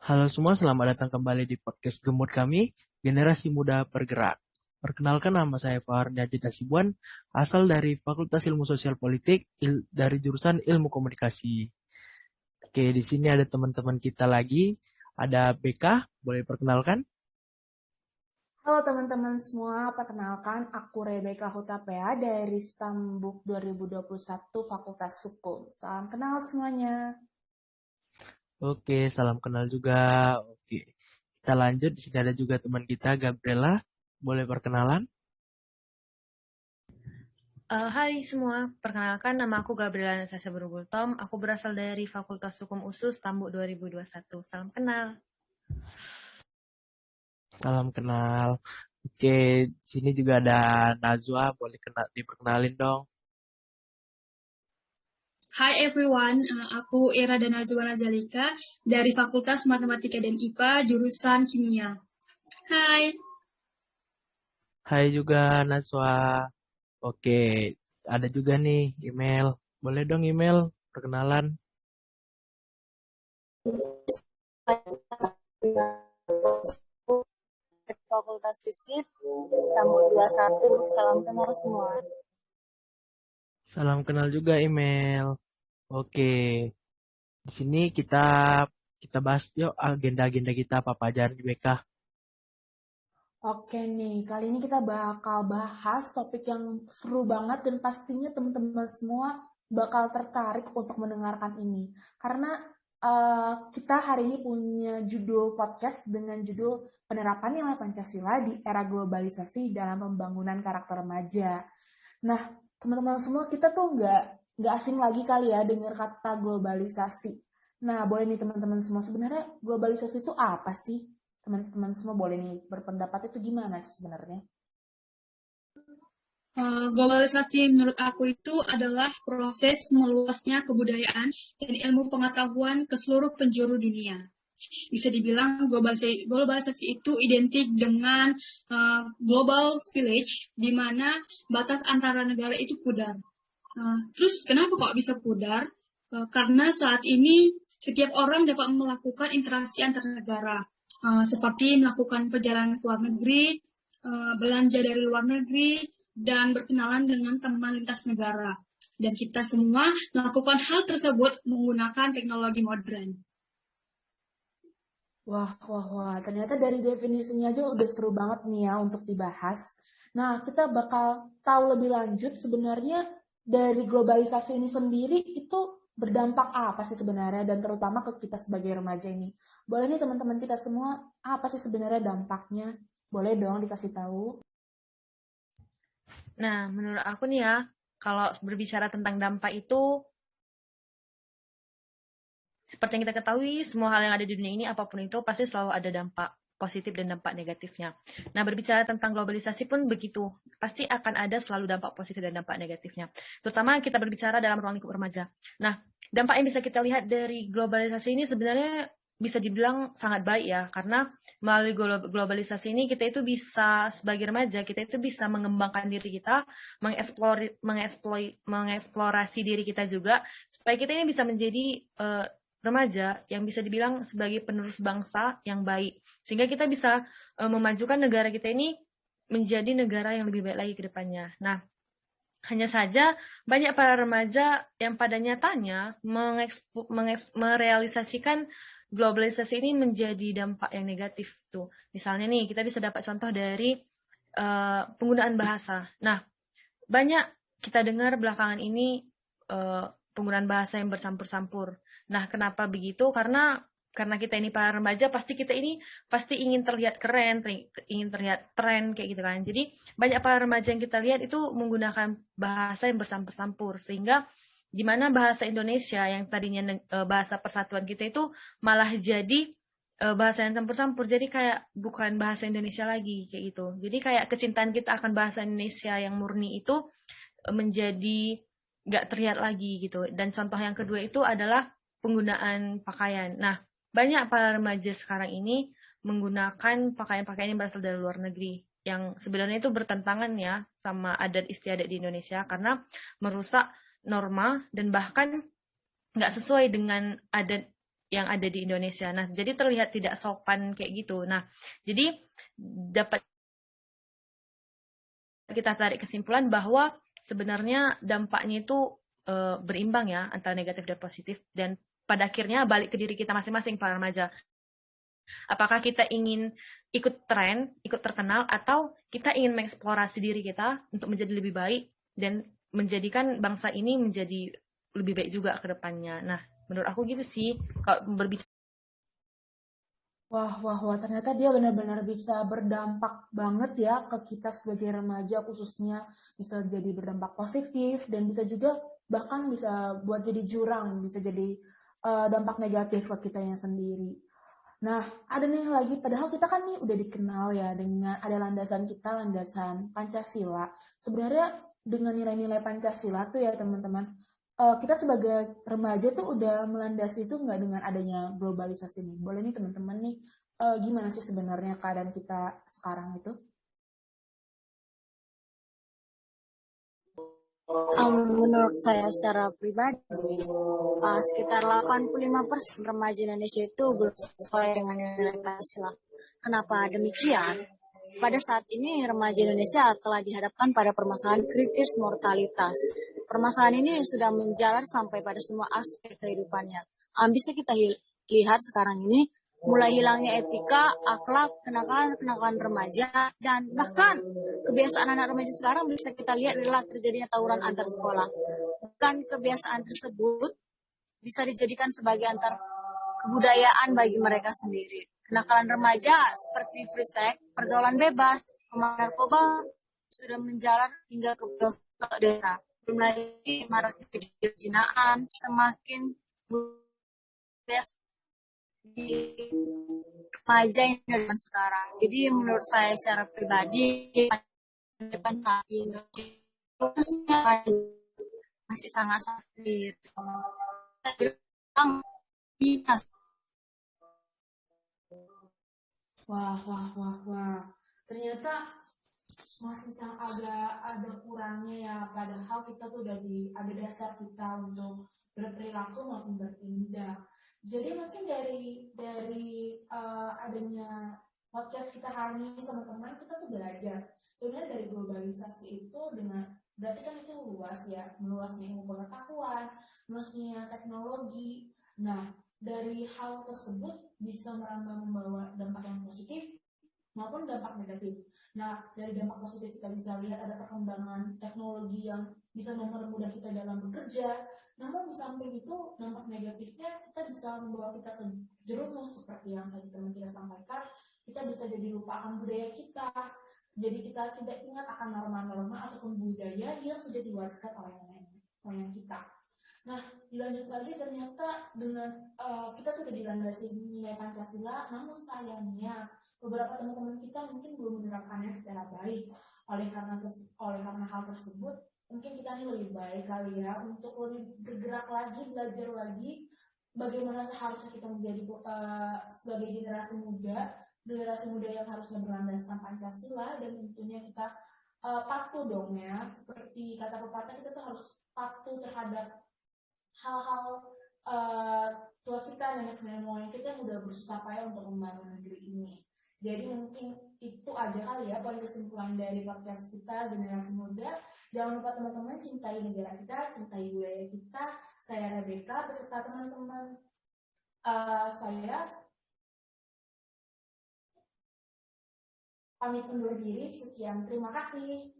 Halo semua, selamat datang kembali di podcast Gemut kami, Generasi Muda Bergerak. Perkenalkan, nama saya Fahar Najid Hasibuan, asal dari Fakultas Ilmu Sosial Politik dari jurusan Ilmu Komunikasi. Oke, di sini ada teman-teman kita lagi, ada BK, boleh perkenalkan? Halo teman-teman semua, perkenalkan aku Rebecca Hutapea dari Stambuk 2021 Fakultas Hukum. Salam kenal semuanya. Oke, salam kenal juga. Oke, kita lanjut. Di sini ada juga teman kita, Gabriela, boleh perkenalan? Hai semua, perkenalkan nama aku Gabriela Natasha Berugultom. Aku berasal dari Fakultas Hukum USUS Tambuk 2021. Salam kenal. Salam kenal. Oke, di sini juga ada Najwa, boleh diperkenalin dong. Hi everyone, aku Ira Danazwa Najalika dari Fakultas Matematika dan IPA jurusan Kimia. Hai. Hai juga Najwa. Oke, ada juga nih email. Boleh dong email perkenalan. Fakultas Fisip, Istanbul 21, salam kenal semua. Salam kenal juga email. Oke, di sini kita bahas yuk agenda-agenda kita apa aja di BK. Oke nih, kali ini kita bakal bahas topik yang seru banget dan pastinya teman-teman semua bakal tertarik untuk mendengarkan ini. Karena kita hari ini punya judul podcast dengan judul Penerapan Nilai Pancasila di Era Globalisasi dalam Pembangunan Karakter Remaja. Nah, teman-teman semua, kita tuh nggak asing lagi kali ya dengar kata globalisasi. Nah, boleh nih teman-teman semua, sebenarnya globalisasi itu apa sih? Teman-teman semua boleh nih berpendapat itu gimana sih sebenarnya? Globalisasi menurut aku itu adalah proses meluasnya kebudayaan dan ilmu pengetahuan ke seluruh penjuru dunia. Bisa dibilang globalisasi itu identik dengan global village, di mana batas antara negara itu pudar. Terus kenapa kok bisa pudar? Karena saat ini setiap orang dapat melakukan interaksi antar negara, seperti melakukan perjalanan ke luar negeri, belanja dari luar negeri, dan berkenalan dengan teman lintas negara. Dan kita semua melakukan hal tersebut menggunakan teknologi modern. Wah, ternyata dari definisinya aja udah seru banget nih ya untuk dibahas. Nah, kita bakal tahu lebih lanjut sebenarnya dari globalisasi ini sendiri itu berdampak apa sih sebenarnya dan terutama ke kita sebagai remaja ini. Boleh nih teman-teman kita semua, apa sih sebenarnya dampaknya? Boleh dong dikasih tahu. Nah, menurut aku nih ya, kalau berbicara tentang dampak itu, seperti yang kita ketahui, semua hal yang ada di dunia ini, apapun itu, pasti selalu ada dampak positif dan dampak negatifnya. Nah, berbicara tentang globalisasi pun begitu. Pasti akan ada selalu dampak positif dan dampak negatifnya. Terutama kita berbicara dalam ruang lingkup remaja. Nah, dampak yang bisa kita lihat dari globalisasi ini sebenarnya bisa dibilang sangat baik ya, karena melalui globalisasi ini kita itu bisa, sebagai remaja, kita itu bisa mengembangkan diri kita, mengeksplorasi diri kita juga, supaya kita ini bisa menjadi remaja yang bisa dibilang sebagai penerus bangsa yang baik. Sehingga kita bisa memajukan negara kita ini menjadi negara yang lebih baik lagi ke depannya. Nah, hanya saja banyak para remaja yang pada nyatanya merealisasikan globalisasi ini menjadi dampak yang negatif tuh. Misalnya nih, kita bisa dapat contoh dari penggunaan bahasa. Nah, banyak kita dengar belakangan ini penggunaan bahasa yang bercampur-campur. Nah, kenapa begitu? Karena kita ini para remaja, pasti ingin terlihat keren, ingin terlihat tren kayak gitu kan. Jadi banyak para remaja yang kita lihat itu menggunakan bahasa yang bercampur-campur, sehingga di mana bahasa Indonesia yang tadinya bahasa persatuan kita itu malah jadi bahasa yang campur-campur. Jadi kayak bukan bahasa Indonesia lagi kayak gitu. Jadi kayak kecintaan kita akan bahasa Indonesia yang murni itu menjadi nggak terlihat lagi gitu. Dan contoh yang kedua itu adalah penggunaan pakaian. Nah, banyak para remaja sekarang ini menggunakan pakaian-pakaian yang berasal dari luar negeri, yang sebenarnya itu bertentangan ya sama adat istiadat di Indonesia, karena merusak norma dan bahkan nggak sesuai dengan adat yang ada di Indonesia. Nah, jadi terlihat tidak sopan kayak gitu. Nah, jadi dapat kita tarik kesimpulan bahwa sebenarnya dampaknya itu berimbang ya antara negatif dan positif, dan pada akhirnya balik ke diri kita masing-masing para remaja. Apakah kita ingin ikut tren, ikut terkenal, atau kita ingin mengeksplorasi diri kita untuk menjadi lebih baik dan menjadikan bangsa ini menjadi lebih baik juga ke depannya. Nah, menurut aku gitu sih kalau berbicara. Wah, ternyata dia benar-benar bisa berdampak banget ya ke kita sebagai remaja khususnya, bisa jadi berdampak positif dan bisa juga bahkan bisa buat jadi jurang, bisa jadi dampak negatif ke kitanya sendiri. Nah, ada nih lagi, padahal kita kan nih udah dikenal ya dengan ada landasan kita, landasan Pancasila. Sebenarnya dengan nilai-nilai Pancasila tuh ya teman-teman, kita sebagai remaja tuh udah melandasi itu nggak dengan adanya globalisasi nih. Boleh nih teman-teman nih, gimana sih sebenarnya keadaan kita sekarang itu? Menurut saya secara pribadi, sekitar 85% remaja Indonesia itu belum sesuai dengan nilai Pancasila. Kenapa demikian? Pada saat ini remaja Indonesia telah dihadapkan pada permasalahan kritis mortalitas. Permasalahan ini sudah menjalar sampai pada semua aspek kehidupannya. Bisa kita lihat sekarang ini, mulai hilangnya etika, akhlak, kenakalan remaja, dan bahkan kebiasaan anak remaja sekarang bisa kita lihat adalah terjadinya tawuran antar sekolah. Bukan kebiasaan tersebut bisa dijadikan sebagai antar kebudayaan bagi mereka sendiri. Kenakalan remaja seperti free sex, pergaulan bebas, pemakaian narkoba sudah menjalar hingga ke pelosok desa. Belum lagi maraknya video perzinaan semakin di remaja yang sekarang. Jadi menurut saya secara pribadi depan Indonesia masih sangat-sangat minus. Wah. Ternyata masih ada kurangnya ya. Padahal kita tuh udah ada dasar kita untuk berperilaku maupun bertindak. Jadi mungkin dari adanya podcast kita hari ini teman-teman, kita tuh belajar sebenarnya dari globalisasi itu dengan berarti kan itu luas ya, meluasnya ilmu pengetahuan, luasnya teknologi. Nah, dari hal tersebut bisa membawa dampak yang positif maupun dampak negatif. Nah, dari dampak positif kita bisa lihat ada perkembangan teknologi yang bisa mempermudah kita dalam bekerja. Namun di samping itu dampak negatifnya kita bisa membawa kita ke jerumus seperti yang tadi teman kita sampaikan. Kita bisa jadi lupa akan budaya kita. Jadi kita tidak ingat akan norma-norma ataupun budaya yang sudah diwariskan oleh nenek kita. Nah, dilanjut lagi ternyata dengan kita tuh udah dilandasi nilai Pancasila, namun sayangnya beberapa teman-teman kita mungkin belum menerapkannya secara baik. Oleh karena hal tersebut, mungkin kita ini lebih baik kali ya untuk lebih bergerak lagi, belajar lagi bagaimana seharusnya kita menjadi sebagai generasi muda yang harusnya berlandaskan Pancasila, dan tentunya kita patuh dong ya, seperti kata pepatah, kita tuh harus patuh terhadap hal-hal tua kita, nenek moyang kita yang udah bersusah payah untuk membangun negeri ini. Jadi mungkin itu aja kali ya poin kesimpulan dari podcast kita generasi muda. Jangan lupa teman-teman cintai negara kita, cintai budaya kita. Saya Rebecca beserta teman-teman saya pamit undur diri. Sekian, terima kasih.